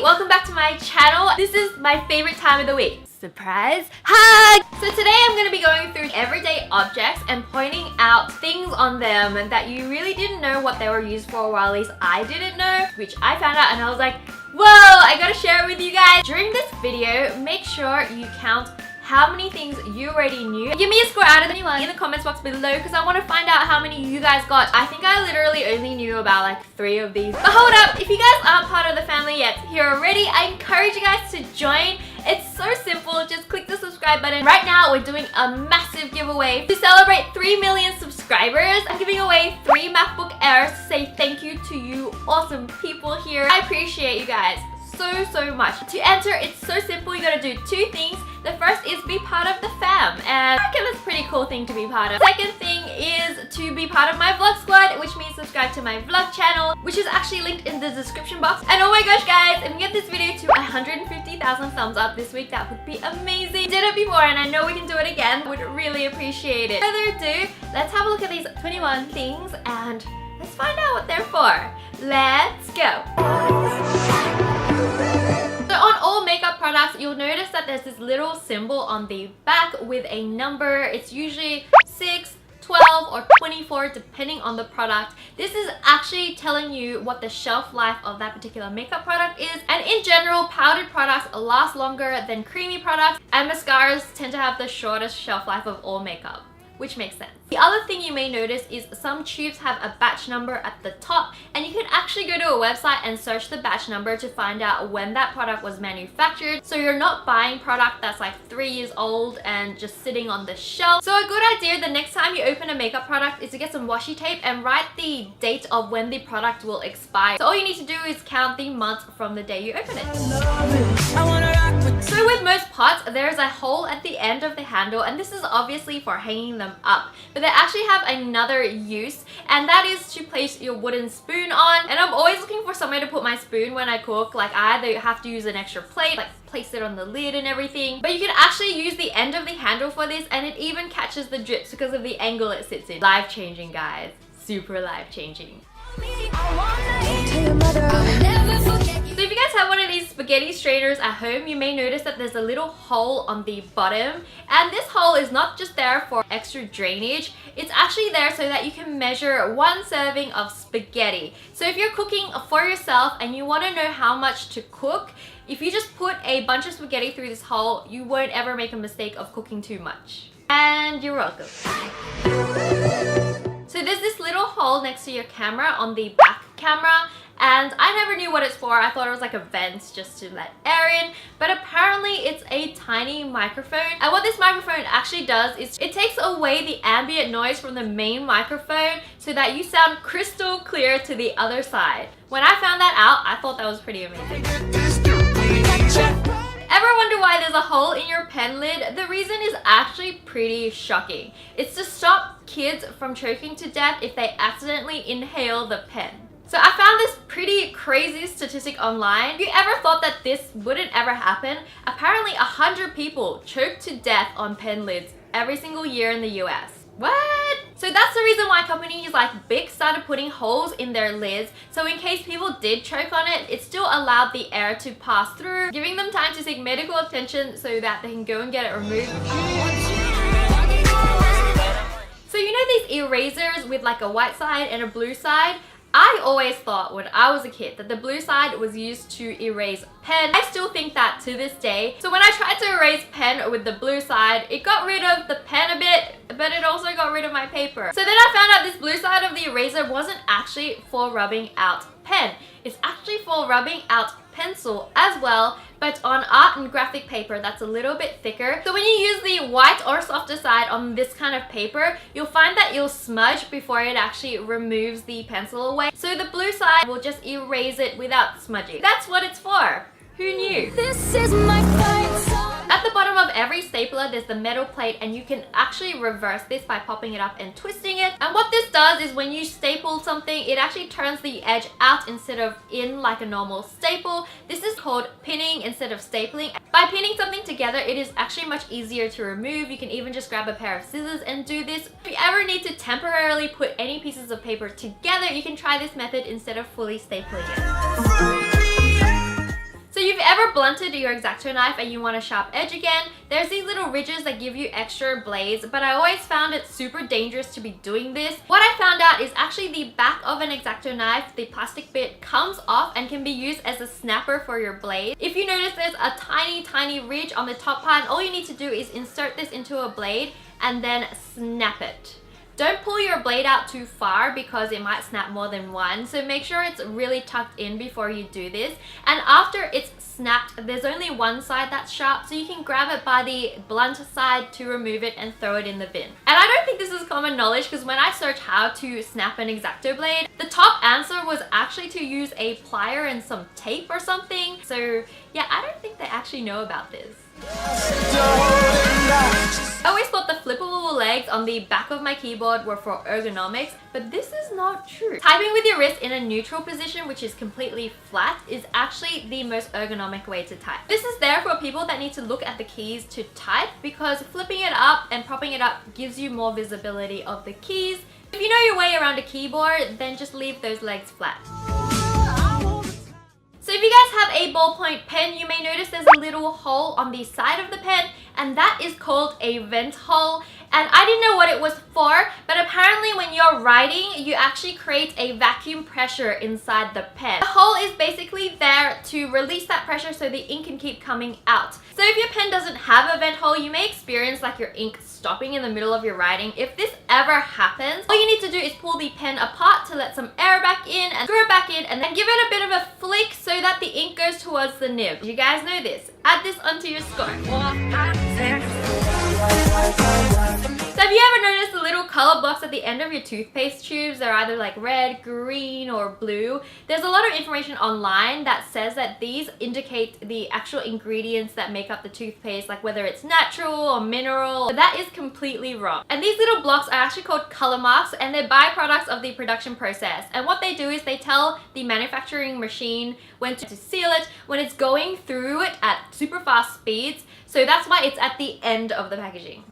welcome back to my channel. This is my favorite time of the week. Surprise hug! So today I'm going to be going through everyday objects and pointing out things on them that you really didn't know what they were used for, or at least I didn't know, which I found out and I was like, whoa, I gotta share it with you guys. During this video, make sure you count how many things you already knew. Give me a score out of anyone in the comments box below because I want to find out how many you guys got. I think I literally only knew about like 3 of these. But hold up, if you guys aren't part of the family yet here already, I encourage you guys to join. It's so simple, just click the subscribe button. Right now, we're doing a massive giveaway. To celebrate 3 million subscribers, I'm giving away 3 MacBook Airs to say thank you to you awesome people here. I appreciate you guys so much. To enter, it's so simple. You gotta do 2 things. The first is be part of the fam, and I reckon that's a pretty cool thing to be part of. Second thing is to be part of my vlog squad, which means subscribe to my vlog channel, which is actually linked in the description box. And oh my gosh guys, if we get this video to 150,000 thumbs up this week, that would be amazing. We did it before and I know we can do it again. Would really appreciate it. Further ado, let's have a look at these 21 things and let's find out what they're for. Let's go. So on all makeup products, you'll notice that there's this little symbol on the back with a number. It's usually 6, 12 or 24 depending on the product. This is actually telling you what the shelf life of that particular makeup product is. And in general, powdered products last longer than creamy products, and mascaras tend to have the shortest shelf life of all makeup, which makes sense. The other thing you may notice is some tubes have a batch number at the top, and you can actually go to a website and search the batch number to find out when that product was manufactured, so you're not buying product that's like 3 years old and just sitting on the shelf. So a good idea the next time you open a makeup product is to get some washi tape and write the date of when the product will expire. So all you need to do is count the month from the day you open it. So with most pots, there's a hole at the end of the handle, and this is obviously for hanging them up. But they actually have another use, and that is to place your wooden spoon on. And I'm always looking for somewhere to put my spoon when I cook. Like I either have to use an extra plate, like place it on the lid and everything. But you can actually use the end of the handle for this, and it even catches the drips because of the angle it sits in. Life-changing, guys. Super life-changing. So if you guys have one of these spaghetti strainers at home, you may notice that there's a little hole on the bottom, and this hole is not just there for extra drainage, it's actually there so that you can measure 1 serving of spaghetti. So if you're cooking for yourself and you want to know how much to cook, if you just put a bunch of spaghetti through this hole, you won't ever make a mistake of cooking too much. And you're welcome. So there's this little hole next to your camera on the back camera, and I never knew what it's for. I thought it was like a vent just to let air in, but apparently it's a tiny microphone. And what this microphone actually does is it takes away the ambient noise from the main microphone so that you sound crystal clear to the other side. When I found that out, I thought that was pretty amazing. Ever wonder why there's a hole in your pen lid? The reason is actually pretty shocking. It's to stop kids from choking to death if they accidentally inhale the pen. So I found this pretty crazy statistic online. If you ever thought that this wouldn't ever happen, apparently 100 people choke to death on pen lids every single year in the US. What? So that's the reason why companies like Bic started putting holes in their lids, so in case people did choke on it, it still allowed the air to pass through, giving them time to seek medical attention so that they can go and get it removed. So you know these erasers with like a white side and a blue side? I always thought when I was a kid that the blue side was used to erase pen. I still think that to this day. So when I tried to erase pen with the blue side, it got rid of the pen a bit, but it also got rid of my paper. So then I found out this blue side of the eraser wasn't actually for rubbing out pen. It's actually for rubbing out pencil as well, but on art and graphic paper that's a little bit thicker. So when you use the white or softer side on this kind of paper, you'll find that you'll smudge before it actually removes the pencil away. So the blue side will just erase it without smudging. That's what it's for. Who knew? This is my fight song. At the bottom of every stapler, there's the metal plate, and you can actually reverse this by popping it up and twisting it. And what this does is when you staple something, it actually turns the edge out instead of in like a normal staple. This is called pinning instead of stapling. By pinning something together, it is actually much easier to remove. You can even just grab a pair of scissors and do this. If you ever need to temporarily put any pieces of paper together, you can try this method instead of fully stapling it. So ever blunted your X-Acto knife and you want a sharp edge again, there's these little ridges that give you extra blades, but I always found it super dangerous to be doing this. What I found out is actually the back of an X-Acto knife, the plastic bit comes off and can be used as a snapper for your blade. If you notice there's a tiny ridge on the top part, and all you need to do is insert this into a blade and then snap it. Don't pull your blade out too far because it might snap more than one, so make sure it's really tucked in before you do this. And after it's snapped, there's only one side that's sharp, so you can grab it by the blunt side to remove it and throw it in the bin. And I don't think this is common knowledge because when I searched how to snap an X-Acto blade, the top answer was actually to use a plier and some tape or something. So yeah, I don't think they actually know about this. I always thought the flippable legs on the back of my keyboard were for ergonomics, but this is not true. Typing with your wrist in a neutral position, which is completely flat, is actually the most ergonomic way to type. This is there for people that need to look at the keys to type because flipping it up and propping it up gives you more visibility of the keys. If you know your way around a keyboard, then just leave those legs flat. So if you guys have a ballpoint pen, you may notice there's a little hole on the side of the pen, and that is called a vent hole. And I didn't know what it was for, but apparently when you're writing, you actually create a vacuum pressure inside the pen. The hole is basically there to release that pressure so the ink can keep coming out. So if your pen doesn't have a vent hole, you may experience like your ink stopping in the middle of your writing. If this ever happens, all you need to do is pull the pen apart to let some air back in and screw it back in, and then give it a bit of a flick so that the ink goes towards the nib. You guys know this. Add this onto your score. So have you ever noticed the little color blocks at the end of your toothpaste tubes? They're either like red, green, or blue. There's a lot of information online that says that these indicate the actual ingredients that make up the toothpaste, like whether it's natural or mineral. But that is completely wrong. And these little blocks are actually called color marks, and they're byproducts of the production process. And what they do is they tell the manufacturing machine when to seal it, when it's going through it at super fast speeds. So that's why it's at the end of the packaging.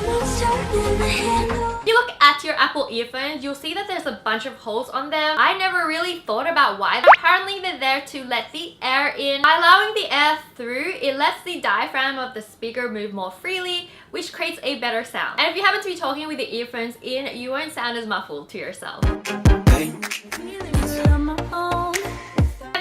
If you look at your Apple earphones, you'll see that there's a bunch of holes on them. I never really thought about why. Apparently they're there to let the air in. By allowing the air through, it lets the diaphragm of the speaker move more freely, which creates a better sound. And if you happen to be talking with the earphones in, you won't sound as muffled to yourself. Have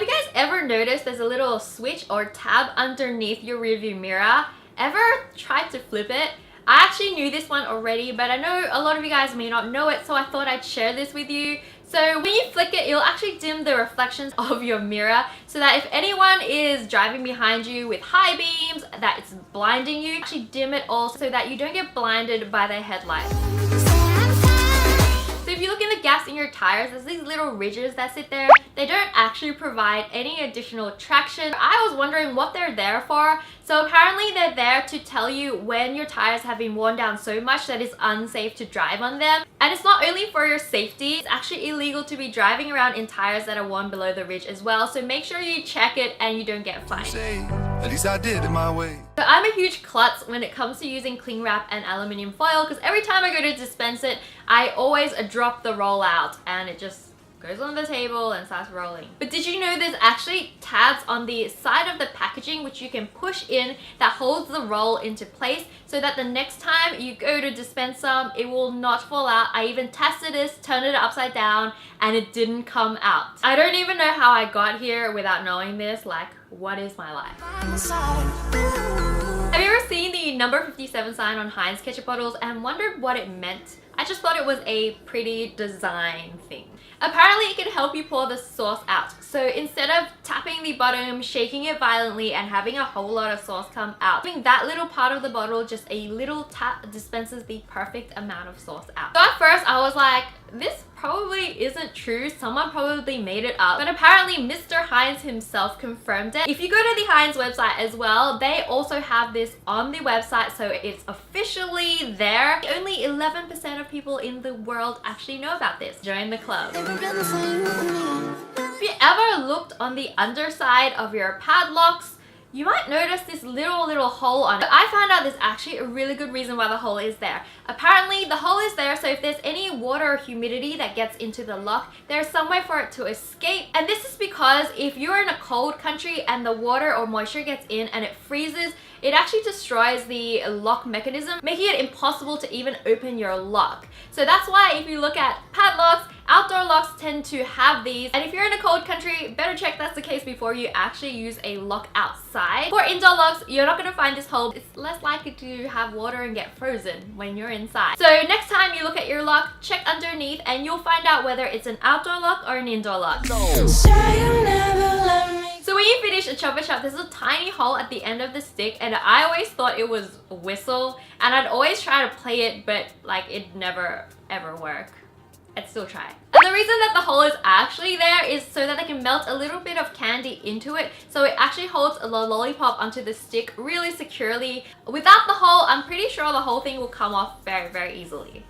you guys ever noticed there's a little switch or tab underneath your rearview mirror? Ever tried to flip it? I actually knew this one already, but I know a lot of you guys may not know it, so I thought I'd share this with you. So when you flick it, it'll actually dim the reflections of your mirror so that if anyone is driving behind you with high beams that it's blinding you, actually dim it all so that you don't get blinded by their headlights. So if you look in the gaps in your tires, there's these little ridges that sit there. They don't actually provide any additional traction. I was wondering what they're there for. So apparently they're there to tell you when your tires have been worn down so much that it's unsafe to drive on them. And it's not only for your safety, it's actually illegal to be driving around in tires that are worn below the ridge as well. So make sure you check it and you don't get fined. At least I did it my way. So I'm a huge klutz when it comes to using cling wrap and aluminium foil because every time I go to dispense it, I always drop the roll out and it just goes on the table and starts rolling. But did you know there's actually tabs on the side of the packaging which you can push in that holds the roll into place so that the next time you go to dispense some, it will not fall out. I even tested this, turned it upside down, and it didn't come out. I don't even know how I got here without knowing this. Like, what is my life? Have you ever seen the number 57 sign on Heinz ketchup bottles and wondered what it meant? I just thought it was a pretty design thing. Apparently it can help you pour the sauce out. So instead of tapping the bottom, shaking it violently and having a whole lot of sauce come out, having that little part of the bottle, just a little tap dispenses the perfect amount of sauce out. So at first I was like, this probably isn't true. Someone probably made it up. But apparently Mr. Heinz himself confirmed it. If you go to the Heinz website as well, they also have this on the website, so it's officially there. Only 11% of people in the world actually know about this. Join the club. Have you ever looked on the underside of your padlocks? you might notice this little hole on it. I found out there's actually a really good reason why the hole is there. Apparently the hole is there so if there's any water or humidity that gets into the lock, there's some way for it to escape. And this is because if you're in a cold country and the water or moisture gets in and it freezes, it actually destroys the lock mechanism, making it impossible to even open your lock. So that's why if you look at padlocks, outdoor locks tend to have these. And if you're in a cold country, better check that's the case before you actually use a lock outside. For indoor locks, you're not going to find this hole. It's less likely to have water and get frozen when you're inside. So next time you look at your lock, check underneath and you'll find out whether it's an outdoor lock or an indoor lock. So when you finish a chopper chop, there's a tiny hole at the end of the stick and I always thought it was a whistle and I'd always try to play it, but like it never ever work. I'd still try. And the reason that the hole is actually there is so that they can melt a little bit of candy into it, so it actually holds the lollipop onto the stick really securely. Without the hole, I'm pretty sure the whole thing will come off very easily.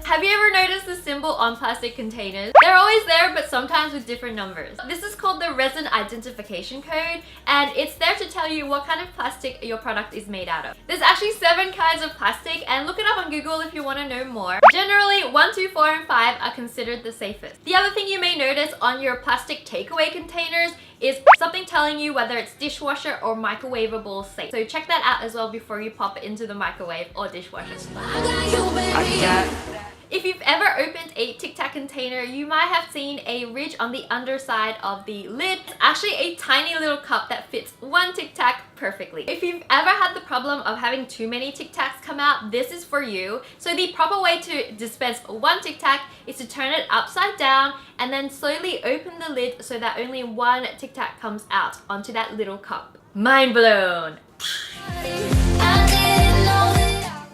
Have you ever noticed the symbol on plastic containers? They're always there, but sometimes with different numbers. This is called the resin identification code, and it's there to tell you what kind of plastic your product is made out of. There's actually 7 kinds of plastic, and look it up on Google if you want to know more. Generally, 1, 2, 4, and 5 are considered the safest. The other thing you may notice on your plastic takeaway containers is something telling you whether it's dishwasher or microwavable safe. So check that out as well before you pop it into the microwave or dishwasher. If you've ever opened a Tic Tac container, you might have seen a ridge on the underside of the lid. It's actually a tiny little cup that fits 1 Tic Tac perfectly. If you've ever had the problem of having too many Tic Tacs come out, this is for you. So the proper way to dispense 1 Tic Tac is to turn it upside down and then slowly open the lid so that only 1 Tic Tac comes out onto that little cup. Mind blown!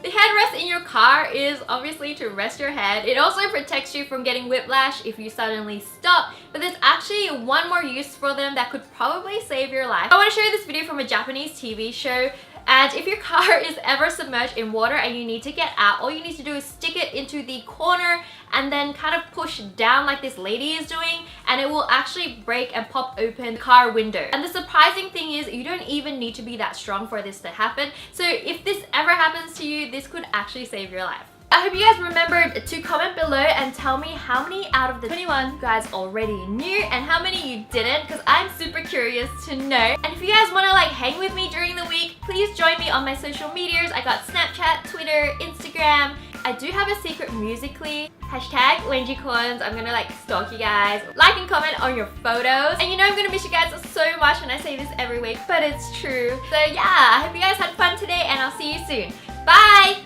The headrest in your car is obviously to rest your head. It also protects you from getting whiplash if you suddenly stop, but there's actually one more use for them that could probably save your life. I want to show you this video from a Japanese TV show. And if your car is ever submerged in water and you need to get out, all you need to do is stick it into the corner and then kind of push down like this lady is doing, and it will actually break and pop open the car window. And the surprising thing is you don't even need to be that strong for this to happen. So if this ever happens to you, this could actually save your life. I hope you guys remembered to comment below and tell me how many out of the 21 you guys already knew and how many you didn't, because I'm super curious to know. And if you guys want to like hang with me during the week, please join me on my social medias. I got Snapchat, Twitter, Instagram. I do have a secret Musical.ly. Hashtag WenjiCorns. I'm gonna like stalk you guys. Like and comment on your photos. And you know I'm gonna miss you guys so much when I say this every week, but it's true. So yeah, I hope you guys had fun today and I'll see you soon. Bye!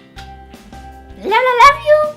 Love you!